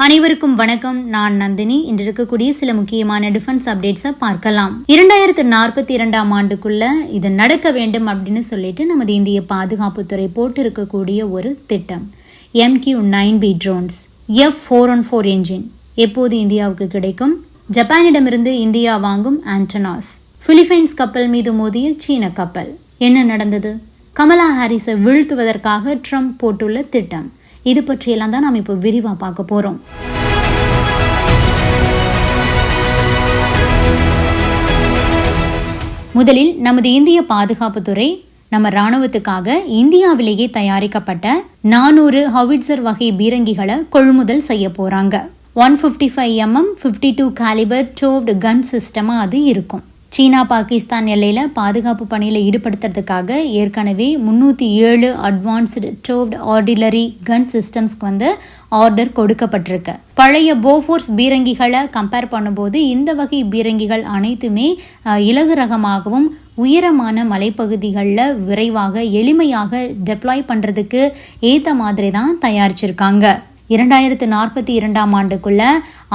அனைவருக்கும் வணக்கம். நான் நந்தினி. இன்று இருக்கக்கூடிய சில முக்கியமான டிஃபென்ஸ் அப்டேட்ஸை பார்க்கலாம். 2042 ஆண்டுக்குள்ள இது நடக்க வேண்டும் அப்படின்னு சொல்லிட்டு நமது இந்திய பாதுகாப்புத்துறை போட்டு இருக்கக்கூடிய ஒரு திட்டம். MQ-9B ட்ரோன்ஸ், F-414 என்ஜின் எப்போது இந்தியாவுக்கு கிடைக்கும்? ஜப்பானிடமிருந்து இந்தியா வாங்கும் ஆண்டனாஸ், பிலிப்பைன்ஸ் கப்பல் மீது மோதிய சீன கப்பல், என்ன நடந்தது? கமலா ஹாரிஸை வீழ்த்துவதற்காக ட்ரம்ப் போட்டுள்ள திட்டம், இது பற்றியெல்லாம் தான் நாம் இப்போ விரிவாக பார்க்க போகிறோம். முதலில் நமது இந்திய பாதுகாப்புத்துறை நம்ம இராணுவத்துக்காக இந்தியாவிலேயே தயாரிக்கப்பட்ட 400 ஹவிட்சர் வகை பீரங்கிகளை கொள்முதல் செய்ய போகிறாங்க. 155mm 52 caliber டோவ்டு கன் சிஸ்டமாக அது இருக்கும். சீனா பாகிஸ்தான் எல்லையில் பாதுகாப்பு பணியில் ஈடுபடுத்துறதுக்காக ஏற்கனவே 307 அட்வான்ஸ்டு டோவ்டு ஆர்டிலரி கன் சிஸ்டம்ஸ்க்கு ஆர்டர் கொடுக்கப்பட்டிருக்கு. பழைய போஃபோர்ஸ் பீரங்கிகளை கம்பேர் பண்ணும்போது இந்த வகை பீரங்கிகள் அனைத்துமே இலகு ரகமாகவும் உயரமான மலைப்பகுதிகளில் விரைவாக எளிமையாக டெப்ளாய் பண்ணுறதுக்கு ஏற்ற மாதிரி தான் தயாரிச்சிருக்காங்க. 2042 ஆண்டுக்குள்ள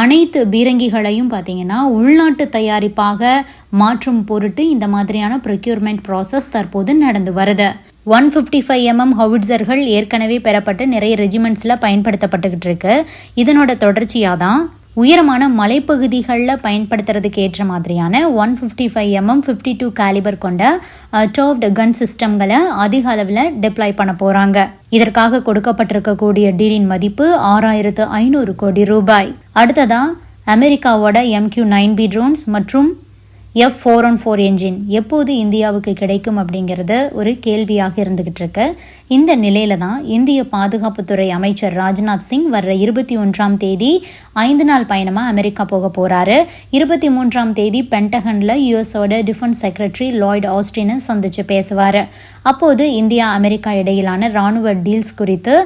அனைத்து பீரங்கிகளையும் பார்த்தீங்கன்னா உள்நாட்டு தயாரிப்பாக மாற்றும் பொருட்டு இந்த மாதிரியான ப்ரொக்யூர்மெண்ட் ப்ராசஸ் தற்போது நடந்து வருது. 155mm ஹவிட்சர்கள் ஏற்கனவே பெறப்பட்டு நிறைய ரெஜிமெண்ட்ஸில் பயன்படுத்தப்பட்டுக்கிட்டு இருக்கு. இதனோட தொடர்ச்சியாக தான் உயரமான மலைப்பகுதிகளில் பயன்படுத்துறதுக்கு ஏற்ற மாதிரியான 155mm 52 caliber கொண்ட டோவ்டு கன் சிஸ்டம்களை அதிக அளவில் டெப்ளாய் பண்ண போகிறாங்க. இதற்காக கொடுக்கப்பட்டிருக்கக்கூடிய டீலின் மதிப்பு 6500 கோடி ரூபாய். அடுத்ததா அமெரிக்காவோட MQ-9B ட்ரோன்ஸ் மற்றும் F-414 என்ஜின் எப்போது இந்தியாவுக்கு கிடைக்கும் அப்படிங்கிறது ஒரு கேள்வியாக இருந்துகிட்டு இருக்கு. இந்த நிலையில தான் இந்திய பாதுகாப்புத்துறை அமைச்சர் ராஜ்நாத் சிங் வர்ற 21ஆம் தேதி 5 நாள் பயணமாக அமெரிக்கா போக போறாரு. 23ஆம் தேதி பென்டகன்ல யுஎஸோட டிஃபென்ஸ் செக்ரட்டரி லாய்ட் ஆஸ்டினை சந்திச்சு பேசுவார். அப்போது இந்தியா அமெரிக்கா இடையிலான ராணுவ டீல்ஸ் குறித்து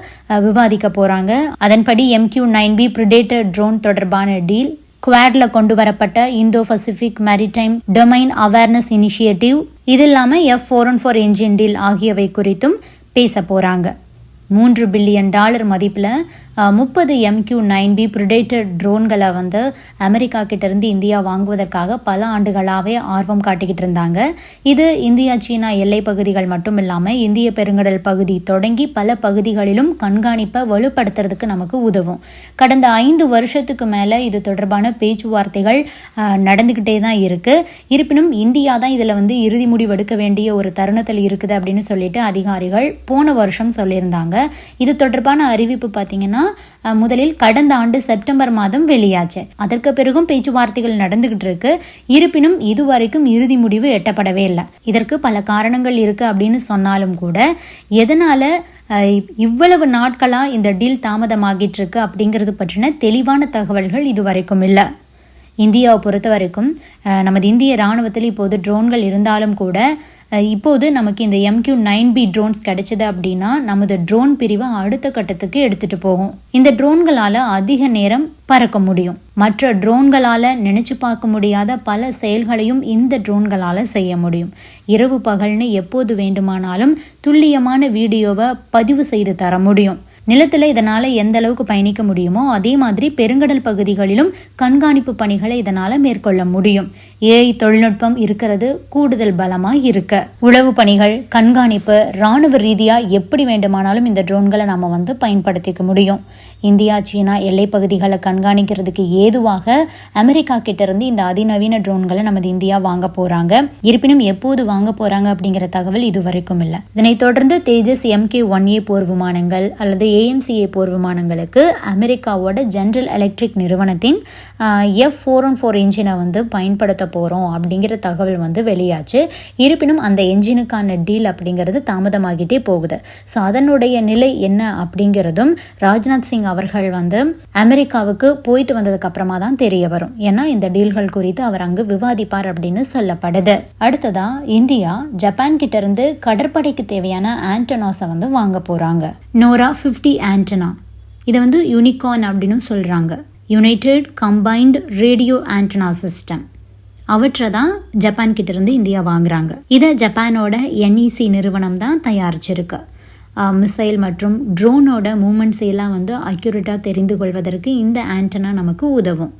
விவாதிக்க போறாங்க. அதன்படி MQ-9B பிரிடேட்டர் ட்ரோன் தொடர்பான டீல், குவாட்ல கொண்டு வரப்பட்ட Indo Pacific maritime domain awareness initiative, இது இல்லாமல் F-414 என்ஜின் டீல் ஆகியவை குறித்தும் பேச போறாங்க. $3 பில்லியன் மதிப்பில் 30 MQ-9B பிரிடேட்டர் ட்ரோன்களை அமெரிக்கா கிட்டேருந்து இந்தியா வாங்குவதற்காக பல ஆண்டுகளாகவே ஆர்வம் காட்டிக்கிட்டு இருந்தாங்க. இது இந்தியா சீனா எல்லை பகுதிகள் மட்டும் இல்லாமல் இந்திய பெருங்கடல் பகுதி தொடங்கி பல பகுதிகளிலும் கண்காணிப்பை வலுப்படுத்துறதுக்கு நமக்கு உதவும். கடந்த 5 வருஷத்துக்கு மேலே இது தொடர்பான பேச்சுவார்த்தைகள் நடந்துக்கிட்டே தான் இருக்கு. இருப்பினும் இந்தியா தான் இதில் இறுதி முடிவெடுக்க வேண்டிய ஒரு தருணத்தில் இருக்குது அப்படின்னு சொல்லிட்டு அதிகாரிகள் போன வருஷம் சொல்லியிருந்தாங்க. இது தொடர்பான அறிவிப்பு பார்த்தீங்கன்னா முதலில் கடந்த ஆண்டு செப்டம்பர் மாதம் வெளியாச்சு. அதற்கு பிறகும் பேச்சுவார்த்தைகள் நடந்துகிட்டு இருக்கு. இருப்பினும் இதுவரைக்கும் இறுதி முடிவு எட்டப்படவே இல்லை. இதற்கு பல காரணங்கள் இருக்கு அப்படின்னு சொன்னாலும் கூட எதனால இவ்வளவு நாட்களா இந்த டீல் தாமதமாகிட்டு இருக்கு அப்படிங்கிறது பற்றின தெளிவான தகவல்கள் இதுவரைக்கும் இல்லை. இந்தியாவை பொறுத்த வரைக்கும் நமது இந்திய இராணுவத்தில் இப்போது ட்ரோன்கள் இருந்தாலும் கூட இப்போது நமக்கு இந்த MQ-9B ட்ரோன்ஸ் கிடைச்சது அப்படின்னா நமது ட்ரோன் பிரிவை அடுத்த கட்டத்துக்கு எடுத்துட்டு போகும். இந்த ட்ரோன்களால் அதிக நேரம் பறக்க முடியும். மற்ற ட்ரோன்களால் நினைச்சு பார்க்க முடியாத பல செயல்களையும் இந்த ட்ரோன்களால் செய்ய முடியும். இரவு பகல்னு எப்போது வேண்டுமானாலும் துல்லியமான வீடியோவை பதிவு செய்து தர முடியும். நிலத்தில் இதனால் எந்த அளவுக்கு பயணிக்க முடியுமோ அதே மாதிரி பெருங்கடல் பகுதிகளிலும் கண்காணிப்பு பணிகளை இதனால் மேற்கொள்ள முடியும். AI தொழில்நுட்பம் இருக்கிறது கூடுதல் பலமாக இருக்க உளவு பணிகள், கண்காணிப்பு, இராணுவ ரீதியாக எப்படி வேண்டுமானாலும் இந்த ட்ரோன்களை நம்ம பயன்படுத்திக்க முடியும். இந்தியா சீனா எல்லை பகுதிகளை கண்காணிக்கிறதுக்கு ஏதுவாக அமெரிக்கா கிட்ட இருந்து இந்த அதிநவீன ட்ரோன்களை நமது இந்தியா வாங்க போறாங்க. இருப்பினும் எப்போது வாங்க போறாங்க அப்படிங்கிற தகவல் இதுவரைக்கும் இல்லை. இதனைத் தொடர்ந்து தேஜஸ் MK-1A போர் விமானங்கள் அல்லது AMCA போர் விமானங்களுக்கு அமெரிக்காவோட ஜெனரல் எலக்ட்ரிக் நிறுவனத்தின் F-414 என்ஜினை பயன்படுத்த போறோம் அப்படிங்கிற தகவல் வெளியாச்சு. இருப்பினும் அந்த என்ஜினுக்கான டீல் அப்படிங்கிறது தாமதமாகிட்டே போகுது. ஸோ அதனுடைய நிலை என்ன அப்படிங்கிறதும் ராஜ்நாத் சிங் அவர்கள் அமெரிக்காவுக்கு போயிட்டு வந்ததுக்கு அப்புறமா தான் தெரிய வரும். ஏன்னா இந்த டீல்கள் குறித்து அவர் அங்கு விவாதிப்பார் அப்படின்னு சொல்லப்படுது. அடுத்ததா இந்தியா ஜப்பான் கிட்ட இருந்து கடற்படைக்கு தேவையான ஆண்டனாஸை வாங்க போறாங்க. நோரா 50 ஆண்டனா, இதை யூனிகார்ன் அப்படின்னு சொல்றாங்க. United combined radio antenna system, அவற்றை தான் ஜப்பான் கிட்ட இருந்து இந்தியா வாங்குறாங்க. இதை ஜப்பானோட NEC நிறுவனம் தான் தயாரிச்சிருக்கு. மிசைல் மற்றும் ட்ரோனோட மூமெண்ட்ஸ் எல்லாம் வந்து அக்யூரேட்டாக தெரிந்து கொள்வதற்கு இந்த ஆண்டனா நமக்கு உதவும்.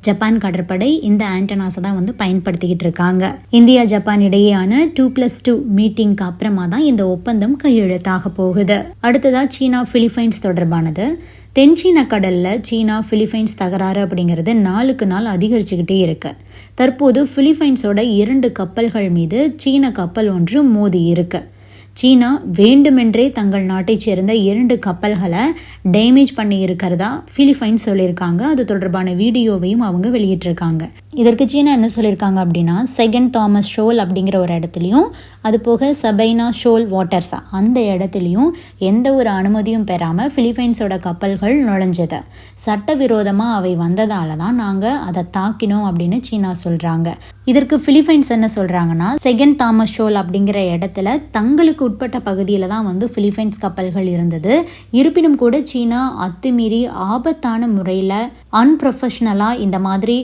ஜப்பான் கடற்படை இந்த ஆண்டனாஸை தான் வந்து பயன்படுத்திக்கிட்டு இருக்காங்க. இந்தியா ஜப்பான் இடையேயான 2+2 மீட்டிங்க்கு அப்புறமா தான் இந்த ஒப்பந்தம் கையெழுத்தாக போகுது. அடுத்ததா சீனா பிலிப்பைன்ஸ் தொடர்பானது. தென்சீன கடல்ல சீனா பிலிப்பைன்ஸ் தகராறு அப்படிங்கிறது நாளுக்கு நாள் அதிகரிச்சுக்கிட்டே இருக்கு. தற்போது பிலிப்பைன்ஸோட 2 கப்பல்கள் மீது சீன கப்பல் ஒன்று மோதி இருக்கு. சீனா வேண்டுமென்றே தங்கள் நாட்டைச் சேர்ந்த 2 கப்பல்களை டேமேஜ் பண்ணி இருக்கிறதா பிலிப்பைன்ஸ் சொல்லியிருக்காங்க. அது தொடர்பான வீடியோவையும் அவங்க வெளியிட்டிருக்காங்க. இதற்கு சீனா என்ன சொல்லியிருக்காங்க அப்படின்னா, செகண்ட் தாமஸ் ஷோல் அப்படிங்கிற ஒரு இடத்துலையும் அது போக சபைனா ஷோல் வாட்டர்ஸா அந்த இடத்துலையும் எந்த ஒரு அனுமதியும் பெறாமல் பிலிப்பைன்ஸோட கப்பல்கள் நுழைஞ்சது. சட்டவிரோதமாக அவை வந்ததால தான் நாங்கள் அதை தாக்கினோம் அப்படின்னு சீனா சொல்கிறாங்க. இதற்கு பிலிப்பைன்ஸ் என்ன சொல்கிறாங்கன்னா, செகண்ட் தாமஸ் ஷோல் அப்படிங்கிற இடத்துல தங்களுக்கு உட்பட்ட பகுதியில் தான் வந்து பிலிப்பைன்ஸ் கப்பல்கள் இருந்தது. இருப்பினும் கூட சீனா அத்துமீறி ஆபத்தான முறையில் அன்ப்ரொஃபஷனலாக இந்த மாதிரி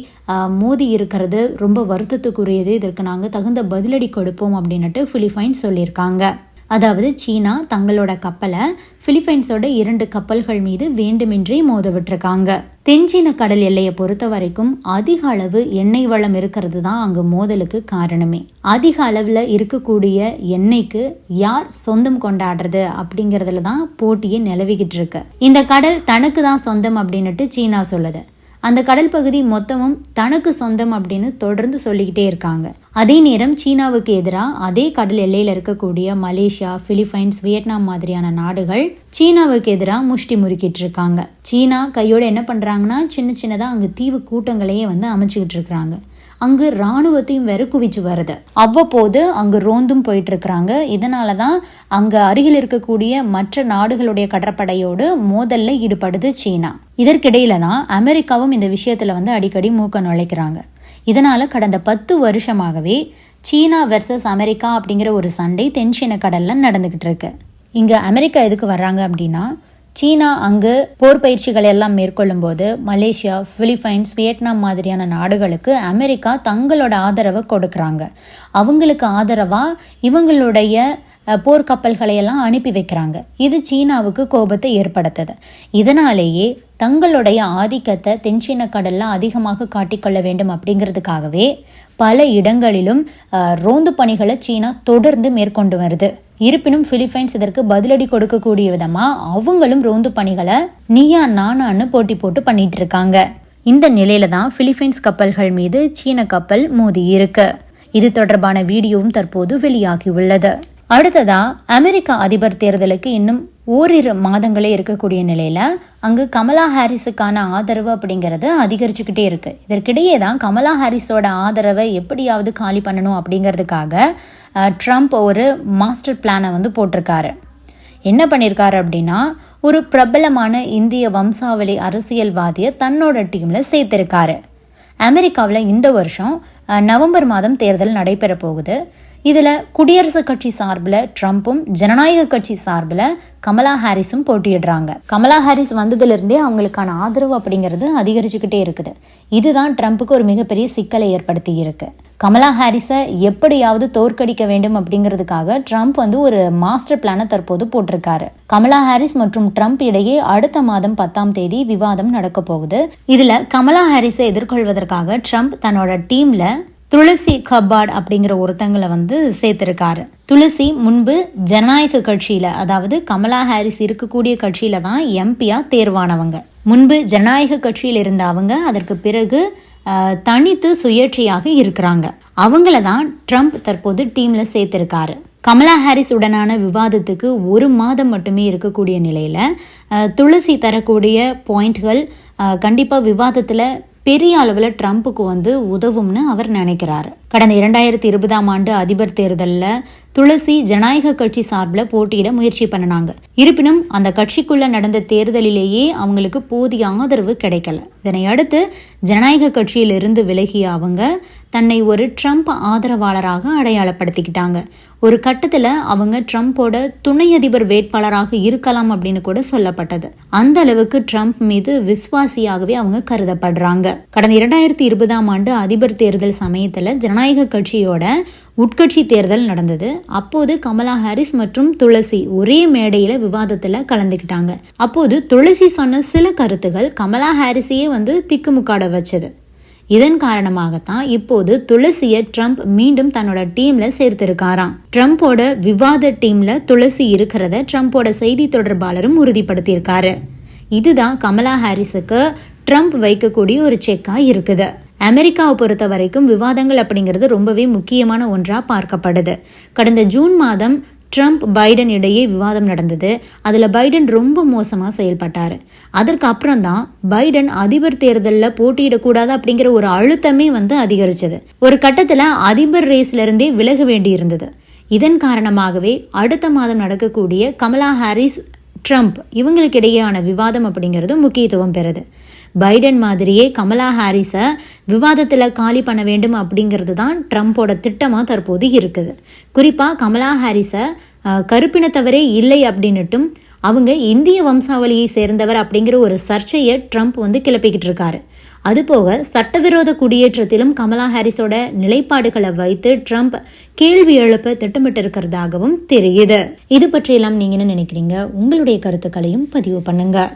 மோதி இருக்கிறது ரொம்ப வருத்தத்துக்குரியது. இதற்கு நாங்கள் தகுந்த பதிலடி கொடுப்போம் அப்படின்னுட்டு பிலிப்பைன்ஸ் சொல்லியிருக்காங்க. அதாவது சீனா தங்களோட கப்பலை பிலிப்பைன்ஸோட 2 கப்பல்கள் மீது வேண்டுமென்றே மோத விட்டுருக்காங்க. தென்சீன கடல் எல்லையை பொறுத்த வரைக்கும் அதிக அளவு எண்ணெய் வளம் இருக்கிறது தான் அங்கு மோதலுக்கு காரணமே. அதிக அளவில் இருக்கக்கூடிய எண்ணெய்க்கு யார் சொந்தம் கொண்டாடுறது அப்படிங்கிறதுல தான் போட்டியே நிலவிக்கிட்டு இருக்கு. இந்த கடல் தனக்கு தான் சொந்தம் அப்படின்னுட்டு சீனா சொல்லுது. அந்த கடல் பகுதி மொத்தமும் தனக்கு சொந்தம் அப்படின்னு தொடர்ந்து சொல்லிக்கிட்டே இருக்காங்க. அதே நேரம் சீனாவுக்கு எதிராக அதே கடல் எல்லையில் இருக்கக்கூடிய மலேசியா, பிலிப்பைன்ஸ், வியட்நாம் மாதிரியான நாடுகள் சீனாவுக்கு எதிராக முஷ்டி முறுக்கிட்டு இருக்காங்க. சீனா கையோட என்ன பண்றாங்கன்னா, சின்னதாக அங்கு தீவு கூட்டங்களையே வந்து அமைச்சுக்கிட்டு இருக்கிறாங்க. அங்கு இராணுவத்தையும் வேற குவிச்சு வருது. அவ்வப்போது அங்கு ரோந்தும் போயிட்டு இருக்கிறாங்க. இதனால தான் அங்கு அருகில் இருக்கக்கூடிய மற்ற நாடுகளுடைய கடற்படையோடு மோதல்ல ஈடுபடுது சீனா. இதற்கிடையில தான் அமெரிக்காவும் இந்த விஷயத்துல வந்து அடிக்கடி மூக்க நுழைக்கிறாங்க. இதனால கடந்த 10 வருஷமாகவே சீனா வெர்சஸ் அமெரிக்கா அப்படிங்கிற ஒரு சண்டை தென்சீன கடல்ல நடந்துகிட்டு இருக்கு. இங்க அமெரிக்கா எதுக்கு வர்றாங்க அப்படின்னா, சீனா அங்கு போர் பயிற்சிகள் எல்லாம் மேற்கொள்ளும் போது மலேசியா, பிலிப்பைன்ஸ், வியட்நாம் மாதிரியான நாடுகளுக்கு அமெரிக்கா தங்களோட ஆதரவை கொடுக்குறாங்க. அவங்களுக்கு ஆதரவாக இவங்களுடைய போர்க்கப்பல்களை எல்லாம் அனுப்பி வைக்கிறாங்க. இது சீனாவுக்கு கோபத்தை ஏற்படுத்துது. இதனாலேயே தங்களுடைய ஆதிக்கத்தை தென்சீன கடல்ல அதிகமாக காட்டிக்கொள்ள வேண்டும் அப்படிங்கிறதுக்காகவே பல இடங்களிலும் ரோந்து பணிகளை சீனா தொடர்ந்து மேற்கொண்டு வருது. இருப்பினும் பிலிப்பைன்ஸ் இதற்கு பதிலடி கொடுக்கக்கூடிய விதமா அவங்களும் ரோந்து பணிகளை நீயா நானான்னு போட்டி போட்டு பண்ணிட்டு இருக்காங்க. இந்த நிலையில தான் பிலிப்பைன்ஸ் கப்பல்கள் மீது சீன கப்பல் மோதி இருக்கு. இது தொடர்பான வீடியோவும் தற்போது வெளியாகி உள்ளது. அடுத்ததா அமெரிக்கா அதிபர் தேர்தலுக்கு இன்னும் ஓரிரு மாதங்களே இருக்கக்கூடிய நிலையில அங்கு கமலா ஹாரிஸுக்கான ஆதரவு அப்படிங்கிறது அதிகரிச்சுக்கிட்டே இருக்கு. இதற்கிடையே தான் கமலா ஹாரிஸோட ஆதரவை எப்படியாவது காலி பண்ணணும் அப்படிங்கிறதுக்காக ட்ரம்ப் ஒரு மாஸ்டர் பிளானை வந்து போட்டிருக்காரு. என்ன பண்ணியிருக்காரு அப்படின்னா, ஒரு பிரபலமான இந்திய வம்சாவளி அரசியல்வாதியை தன்னோட டீம்ல சேர்த்திருக்காரு. அமெரிக்காவில் இந்த வருஷம் நவம்பர் மாதம் தேர்தல் நடைபெற போகுது. இதில் குடியரசுக் கட்சி சார்பில் ட்ரம்ப்பும் ஜனநாயக கட்சி சார்பில் கமலா ஹாரிஸும் போட்டியிடுறாங்க. கமலா ஹாரிஸ் வந்ததுலேருந்தே அவங்களுக்கான ஆதரவு அப்படிங்கிறது அதிகரிச்சுக்கிட்டே இருக்குது. இதுதான் ட்ரம்ப்புக்கு ஒரு மிகப்பெரிய சிக்கலை ஏற்படுத்தி இருக்கு. கமலா ஹாரிஸை எப்படியாவது தோற்கடிக்க வேண்டும் அப்படிங்கிறதுக்காக ட்ரம்ப் வந்து ஒரு மாஸ்டர் பிளானை தற்போது போட்டிருக்காரு. கமலா ஹாரிஸ் மற்றும் ட்ரம்ப் இடையே அடுத்த மாதம் 10ஆம் தேதி விவாதம் நடக்க போகுது. இதுல கமலா ஹாரிஸை எதிர்கொள்வதற்காக ட்ரம்ப் தன்னோட டீம்ல துளசி கபாட் அப்படிங்கிற ஒருத்தங்களை வந்து சேர்த்திருக்காரு. துளசி முன்பு ஜனநாயக கட்சியில, அதாவது கமலா ஹாரிஸ் இருக்கக்கூடிய கட்சியில தான் எம்பியா தேர்வானவங்க. முன்பு ஜனநாயக கட்சியில் இருந்த அவங்க அதற்கு பிறகு தனித்து சுயேட்சையாக இருக்கிறாங்க. அவங்கள தான் ட்ரம்ப் தற்போது டீம்ல சேர்த்திருக்காரு. கமலா ஹாரிஸ் உடனான விவாதத்துக்கு 1 மாதம் மட்டுமே இருக்கக்கூடிய நிலையில துளசி தரக்கூடிய பாயிண்ட்கள் கண்டிப்பா விவாதத்துல பெரிய அளவில் ட்ரம்ப்புக்கு வந்து உதவும்னு அவர் நினைக்கிறாரு. கடந்த 2020ஆம் ஆண்டு அதிபர் தேர்தலில் துளசி ஜனநாயக கட்சி சார்பில் போட்டியிட முயற்சி பண்ணினாங்க. இருப்பினும் அந்த கட்சிக்குள்ள நடந்த தேர்தலிலேயே அவங்களுக்கு போதிய ஆதரவு கிடைக்கல. இதனை அடுத்து ஜனநாயக கட்சியிலிருந்து விலகிய அவங்க தன்னை ஒரு ட்ரம்ப் ஆதரவாளராக அடையாளப்படுத்திக்கிட்டாங்க. ஒரு கட்டத்தில் அவங்க ட்ரம்ப்போட துணை அதிபர் வேட்பாளராக இருக்கலாம் அப்படின்னு கூட சொல்லப்பட்டது. அந்த அளவுக்கு ட்ரம்ப் மீது விசுவாசியாகவே அவங்க கருதப்படுறாங்க. கடந்த 2020ஆம் ஆண்டு அதிபர் தேர்தல் சமயத்தில் ஜனநாயக கட்சியோட உட்கட்சி தேர்தல் நடந்தது. அப்போது கமலா ஹாரிஸ் மற்றும் துளசி ஒரே மேடையில விவாதத்துல கலந்துக்கிட்டாங்க. அப்போது துளசி சொன்ன சில கருத்துகள் கமலா ஹாரிஸையே திக்குமுக்காட வச்சது. இதன் காரணமாகத்தான் இப்போது துளசிய ட்ரம்ப் மீண்டும் தன்னோட டீம்ல சேர்த்திருக்காராம். ட்ரம்போட விவாத டீம்ல துளசி இருக்கிறத ட்ரம்போட செய்தி தொடர்பாளரும் உறுதிப்படுத்தியிருக்காரு. இதுதான் கமலா ஹாரிஸுக்கு ட்ரம்ப் வைக்கக்கூடிய ஒரு செக்கா இருக்குது. அமெரிக்காவை பொறுத்த வரைக்கும் விவாதங்கள் அப்படிங்கிறது ரொம்பவே முக்கியமான ஒன்றா பார்க்கப்படுது. கடந்த ஜூன் மாதம் ட்ரம்ப் பைடன் இடையே விவாதம் நடந்தது. அதில் பைடன் ரொம்ப மோசமாக செயல்பட்டார். அதற்கு அப்புறம் தான் பைடன் அதிபர் தேர்தலில் போட்டியிடக்கூடாது அப்படிங்கிற ஒரு அழுத்தமே அதிகரிச்சது. ஒரு கட்டத்தில் அதிபர் ரேஸ்ல இருந்தே விலக வேண்டி இருந்தது. இதன் காரணமாகவே அடுத்த மாதம் நடக்கக்கூடிய கமலா ஹாரிஸ் ட்ரம்ப் இவங்களுக்கு இடையேயான விவாதம் அப்படிங்கிறது முக்கியத்துவம் பெறுது. பைடன் மாதிரியே கமலா ஹாரிஸை விவாதத்தில் காலி பண்ண வேண்டும் அப்படிங்கிறது தான் ட்ரம்ப்போட திட்டமாக தற்போது இருக்குது. குறிப்பாக கமலா ஹாரிஸை கருப்பினத்தவரே இல்லை அப்படின்னுட்டும் அவங்க இந்திய வம்சாவளியை சேர்ந்தவர் அப்படிங்கிற ஒரு சர்ச்சையை ட்ரம்ப் கிளப்பிக்கிட்டு இருக்காரு. அதுபோக சட்டவிரோத குடியேற்றத்திலும் கமலா ஹாரிஸோட நிலைப்பாடுகளை வைத்து ட்ரம்ப் கேள்வி எழுப்ப திட்டமிட்டு இருக்கிறதாகவும் தெரியுது. இது பற்றியெல்லாம் நீங்க என்ன நினைக்கிறீங்க? உங்களுடைய கருத்துக்களையும் பதிவு பண்ணுங்க.